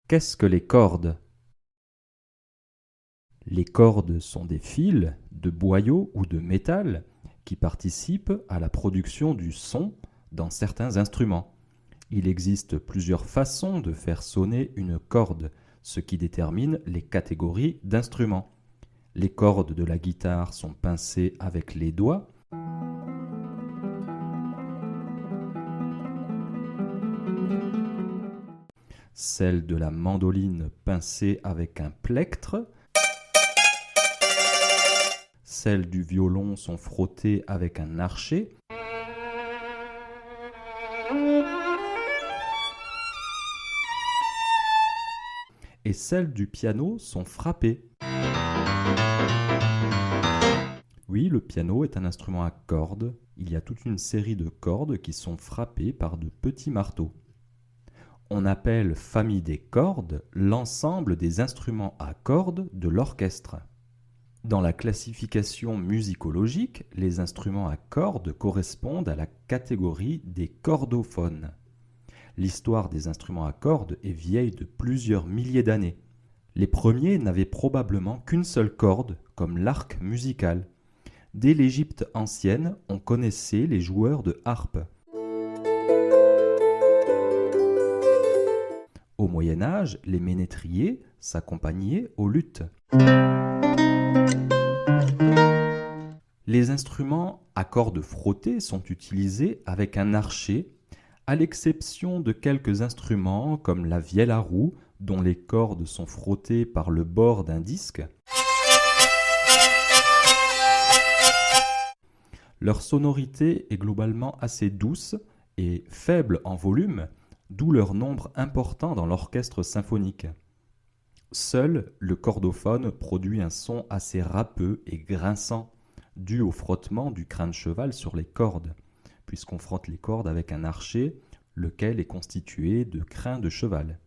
Qu'est-ce que les cordes? Les cordes sont des fils de boyaux ou de métal qui participent à la production du son dans certains instruments. Il existe plusieurs façons de faire sonner une corde, ce qui détermine les catégories d'instruments. Les cordes de la guitare sont pincées avec les doigts. Celles de la mandoline pincées avec un plectre. Celles du violon sont frottées avec un archet. Et celles du piano sont frappées. Oui, le piano est un instrument à cordes. Il y a toute une série de cordes qui sont frappées par de petits marteaux. On appelle famille des cordes l'ensemble des instruments à cordes de l'orchestre. Dans la classification musicologique, les instruments à cordes correspondent à la catégorie des cordophones. L'histoire des instruments à cordes est vieille de plusieurs milliers d'années. Les premiers n'avaient probablement qu'une seule corde, comme l'arc musical. Dès l'Égypte ancienne, on connaissait les joueurs de harpe. Au Moyen Âge, les ménétriers s'accompagnaient aux luths. Les instruments à cordes frottées sont utilisés avec un archet, à l'exception de quelques instruments comme la vielle à roue, dont les cordes sont frottées par le bord d'un disque. Leur sonorité est globalement assez douce et faible en volume, d'où leur nombre important dans l'orchestre symphonique. Seul le cordophone produit un son assez râpeux et grinçant, dû au frottement du crin de cheval sur les cordes, puisqu'on frotte les cordes avec un archet, lequel est constitué de crins de cheval.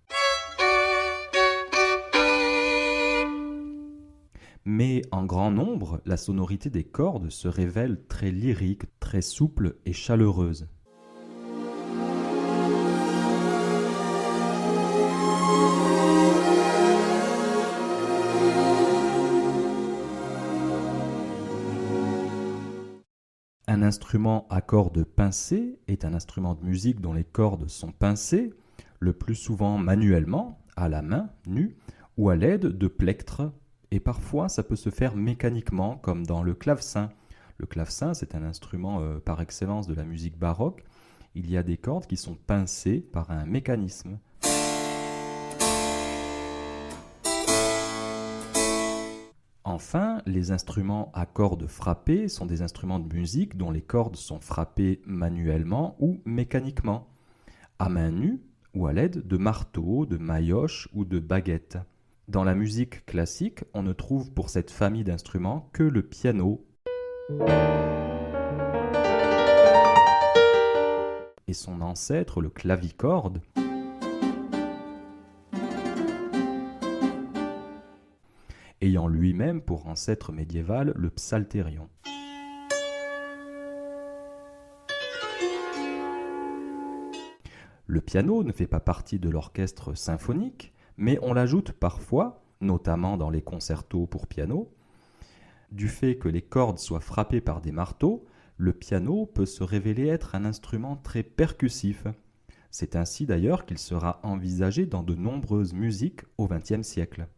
Mais en grand nombre, la sonorité des cordes se révèle très lyrique, très souple et chaleureuse. Un instrument à cordes pincées est un instrument de musique dont les cordes sont pincées, le plus souvent manuellement, à la main, nue, ou à l'aide de plectres, et parfois ça peut se faire mécaniquement, comme dans le clavecin. Le clavecin, c'est un instrument par excellence de la musique baroque. Il y a des cordes qui sont pincées par un mécanisme. Enfin, les instruments à cordes frappées sont des instruments de musique dont les cordes sont frappées manuellement ou mécaniquement, à main nue ou à l'aide de marteaux, de maillotches ou de baguettes. Dans la musique classique, on ne trouve pour cette famille d'instruments que le piano et son ancêtre, le clavicorde, ayant lui-même pour ancêtre médiéval le psalterion. Le piano ne fait pas partie de l'orchestre symphonique, mais on l'ajoute parfois, notamment dans les concertos pour piano. Du fait que les cordes soient frappées par des marteaux, le piano peut se révéler être un instrument très percussif. C'est ainsi d'ailleurs qu'il sera envisagé dans de nombreuses musiques au XXe siècle.